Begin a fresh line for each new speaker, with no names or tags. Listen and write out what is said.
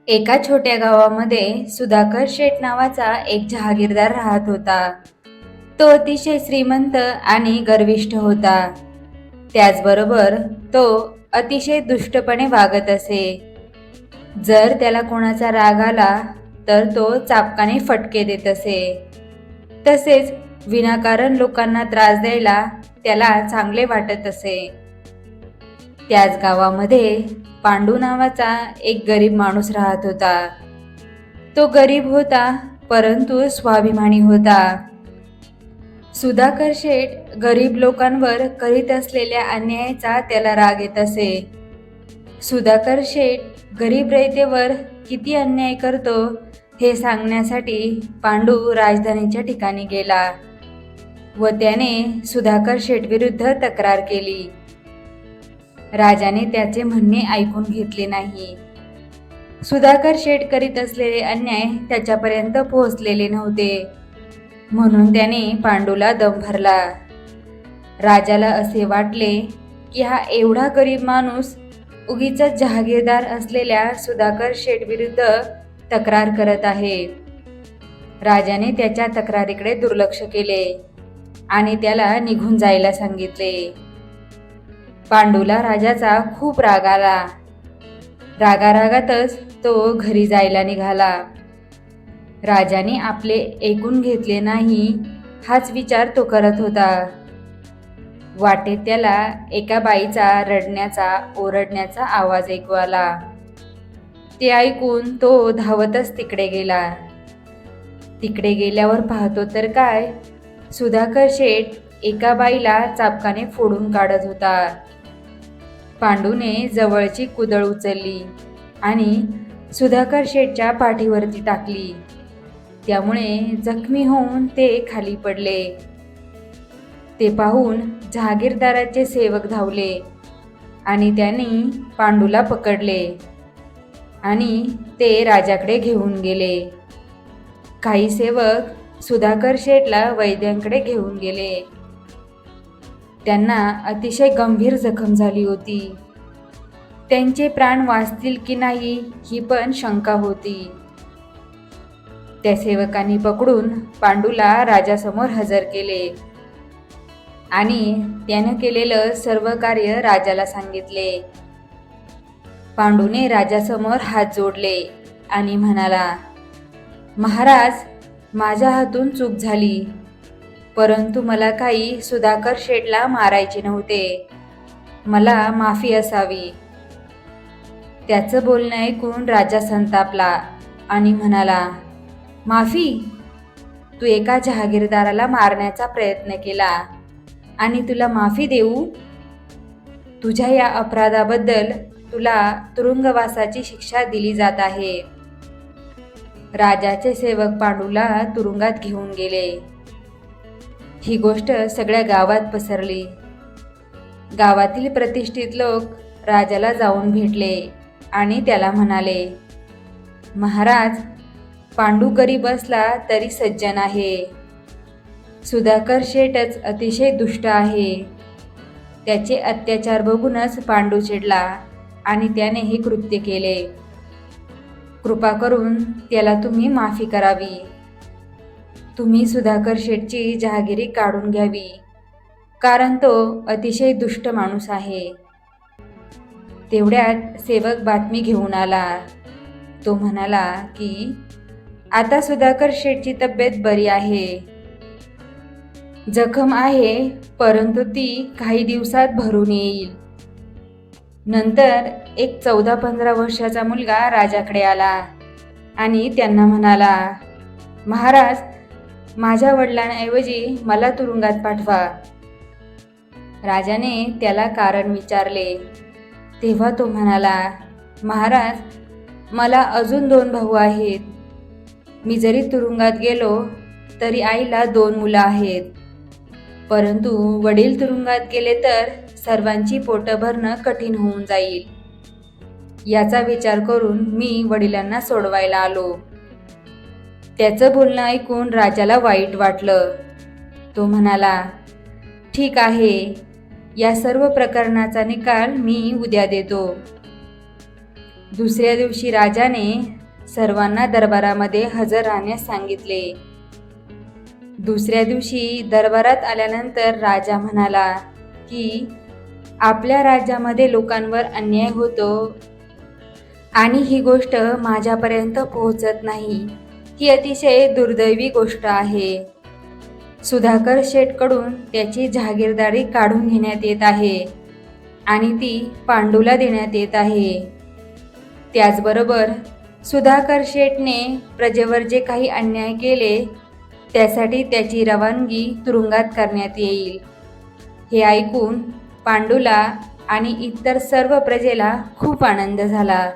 एका छोट्या गावामध्ये सुधाकर शेठ नावाचा एक जहागीरदार राहत होता. तो अतिशय श्रीमंत आणि गर्विष्ठ होता. त्याचबरोबर तो अतिशय दुष्टपणे वागत असे. जर त्याला कोणाचा राग आला तर तो चापकाने फटके देत असे. तसेच विनाकारण लोकांना त्रास द्यायला त्याला चांगले वाटत असे. त्याच गावामध्ये पांडू नावाचा एक गरीब माणूस राहत होता. तो गरीब होता परंतु स्वाभिमानी होता. सुधाकर शेठ गरीब लोकांवर करीत असलेल्या अन्यायाचा त्याला राग येत असे. सुधाकर शेठ गरीब रयतेवर किती अन्याय करतो हे सांगण्यासाठी पांडू राजधानीच्या ठिकाणी गेला व त्याने सुधाकर शेठ विरुद्ध तक्रार केली. राजाने त्याचे म्हणणे ऐकून घेतले नाही. सुधाकर शेठ करीत असलेले अन्याय त्याच्यापर्यंत पोहोचलेले नव्हते, म्हणून त्याने पांडूला दम भरला. राजाला असे वाटले की हा एवढा गरीब माणूस उगीच जहागीरदार असलेल्या सुधाकर शेठ विरुद्ध तक्रार करत आहे. राजाने त्याच्या तक्रारीकडे दुर्लक्ष केले आणि त्याला निघून जायला सांगितले. पांडूला राजाचा खूप राग आला. रागारागातच तो घरी जायला निघाला. राजाने आपले ऐकून घेतले नाही हाच विचार तो करत होता. वाटेत त्याला एका बाईचा रडण्याचा ओरडण्याचा आवाज ऐकू आला. ते ऐकून तो धावतच तिकडे गेला. तिकडे गेल्यावर पाहतो तर काय, सुधाकर शेठ एका बाईला चापकाने फोडून काढत होता. पांडूने जवळची कुदळ उचलली आणि सुधाकर शेठच्या पाठीवरती टाकली. त्यामुळे जखमी होऊन ते खाली पडले. ते पाहून जहागीरदाराचे सेवक धावले आणि त्यांनी पांडूला पकडले आणि ते राजाकडे घेऊन गेले. काही सेवक सुधाकर शेठला वैद्यांकडे घेऊन गेले. त्यांना अतिशय गंभीर जखम झाली होती. त्यांचे प्राण वाचतील की नाही ही पण शंका होती. त्या सेवकांनी पकडून पांडूला राजासमोर हजर केले आणि त्यानं केलेलं सर्व कार्य राजाला सांगितले. पांडूने राजासमोर हात जोडले आणि म्हणाला, महाराज, माझ्या हातून चूक झाली, परंतु मला काही सुधाकर शेठला मारायचे नव्हते. मला माफी असावी. त्याचं बोलणं ऐकून राजा संतापला आणि म्हणाला, माफी? तू एका जहागीरदाराला मारण्याचा प्रयत्न केला आणि तुला माफी देऊ? तुझ्या या अपराधाबद्दल तुला तुरुंगवासाची शिक्षा दिली जात आहे. राजाचे सेवक पांडूला तुरुंगात घेऊन गेले. ही गोष्ट सगळ्या गावात पसरली. गावातील प्रतिष्ठित लोक राजाला जाऊन भेटले आणि त्याला म्हणाले, महाराज, पांडू गरीब असला तरी सज्जन आहे. सुधाकर शेठच अतिशय दुष्ट आहे. त्याचे अत्याचार बघूनच पांडू चिडला आणि त्याने हे कृत्य केले. कृपा करून त्याला तुम्ही माफी करावी. तुम्ही सुधाकर शेठची जहागिरी काढून घ्यावी, कारण तो अतिशय दुष्ट माणूस आहे. तेवढ्यात सेवक बातमी घेऊन आला. तो म्हणाला की आता सुधाकर शेठची तब्येत बरी आहे. जखम आहे परंतु ती काही दिवसात भरून येईल. नंतर एक 14-15 वर्षाचा मुलगा राजाकडे आला आणि त्यांना म्हणाला, महाराज, माझ्या वडिलांऐवजी मला तुरुंगात पाठवा. राजाने त्याला कारण विचारले तेव्हा तो म्हणाला, महाराज, मला अजून 2 भाऊ आहेत. मी जरी तुरुंगात गेलो तरी आईला 2 मुलं आहेत, परंतु वडील तुरुंगात गेले तर सर्वांची पोटं भरणं कठीण होऊन जाईल. याचा विचार करून मी वडिलांना सोडवायला आलो. त्याचं बोलणं ऐकून राजाला वाईट वाटलं. तो म्हणाला, ठीक आहे, या सर्व प्रकरणाचा निकाल मी उद्या देतो. दुसऱ्या दिवशी राजाने सर्वांना दरबारामध्ये हजर राहण्यास सांगितले. दुसऱ्या दिवशी दरबारात आल्यानंतर राजा म्हणाला की आपल्या राज्यामध्ये लोकांवर अन्याय होतो आणि ही गोष्ट माझ्यापर्यंत पोहोचत नाही. ही अतिशय दुर्दैवी गोष्ट आहे. सुधाकर शेठकडून त्याची जहागीरदारी काढून घेण्यात येत आहे आणि ती पांडूला देण्यात येत आहे. त्याचबरोबर सुधाकर शेठने प्रजेवर जे काही अन्याय केले त्यासाठी त्याची रवानगी तुरुंगात करण्यात येईल. हे ऐकून पांडूला आणि इतर सर्व प्रजेला खूप आनंद झाला.